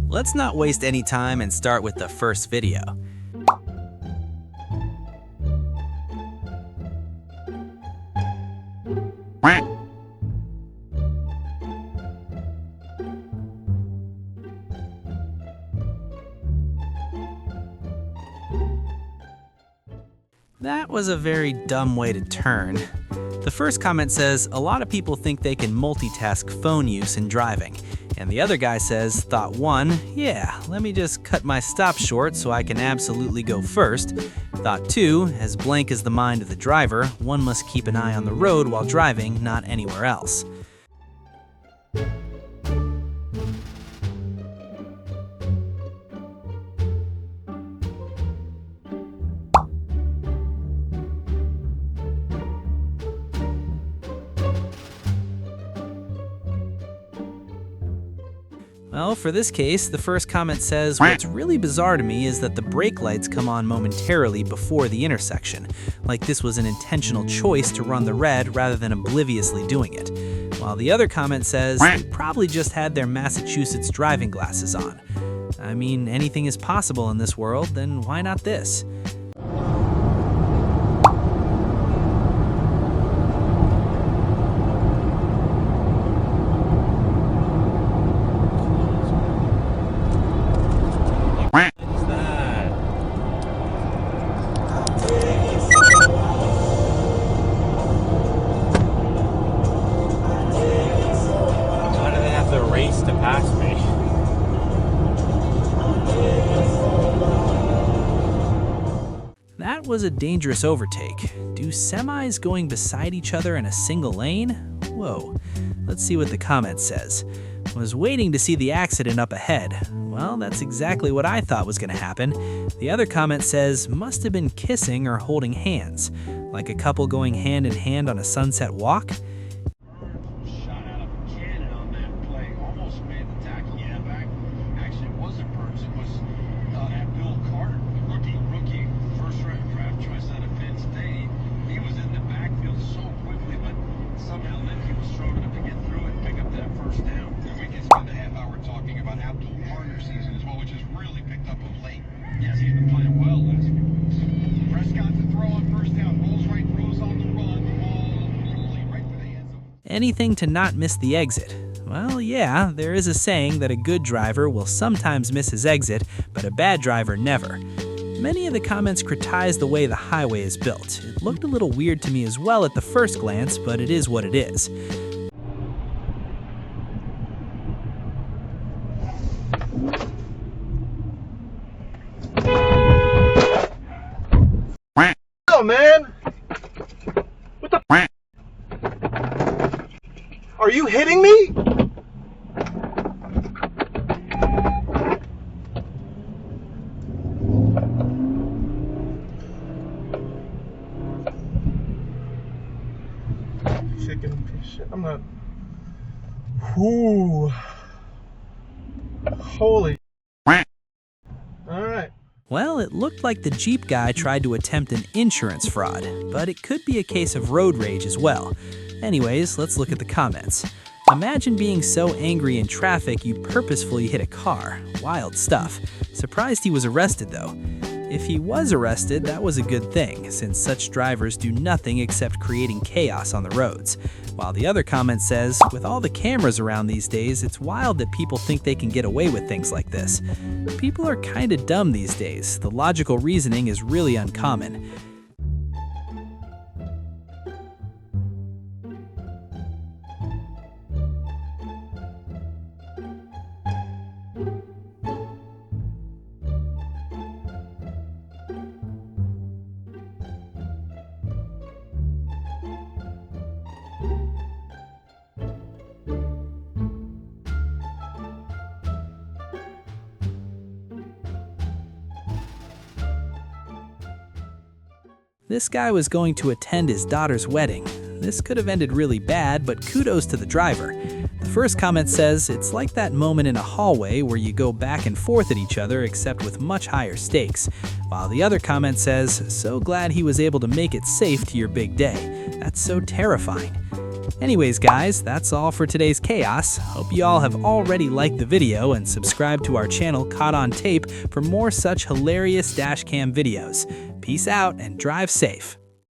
Let's not waste any time and start with the first video. That was a very dumb way to turn. The first comment says, a lot of people think they can multitask phone use and driving. And the other guy says, thought one, yeah, let me just cut my stop short so I can absolutely go first. Thought two, as blank as the mind of the driver, one must keep an eye on the road while driving, not anywhere else. Well, for this case, the first comment says, what's really bizarre to me is that the brake lights come on momentarily before the intersection, like this was an intentional choice to run the red rather than obliviously doing it. While the other comment says, they probably just had their Massachusetts driving glasses on. I mean, anything is possible in this world, then why not this? To pass me. That was a dangerous overtake. Do semis going beside each other in a single lane? Whoa. Let's see what the comment says. Was waiting to see the accident up ahead. Well, that's exactly what I thought was going to happen. The other comment says, must have been kissing or holding hands. Like a couple going hand in hand on a sunset walk? Anything to not miss the exit. Well, yeah, there is a saying that a good driver will sometimes miss his exit, but a bad driver never. Many of the comments criticize the way the highway is built. It looked a little weird to me as well at the first glance, but it is what it is. Oh man! What the? Are you hitting me? Chicken shit. I'm not. Ooh. Holy. Alright. Well, it looked like the Jeep guy tried to attempt an insurance fraud, but it could be a case of road rage as well. Anyways, let's look at the comments. Imagine being so angry in traffic you purposefully hit a car. Wild stuff. Surprised he was arrested though. If he was arrested, that was a good thing, since such drivers do nothing except creating chaos on the roads. While the other comment says, with all the cameras around these days, it's wild that people think they can get away with things like this. People are kinda dumb these days. The logical reasoning is really uncommon. This guy was going to attend his daughter's wedding. This could have ended really bad, but kudos to the driver. The first comment says, it's like that moment in a hallway where you go back and forth at each other except with much higher stakes. While the other comment says, so glad he was able to make it safe to your big day. That's so terrifying. Anyways, guys, that's all for today's chaos. Hope you all have already liked the video and subscribed to our channel Caught on Tape for more such hilarious dashcam videos. Peace out and drive safe.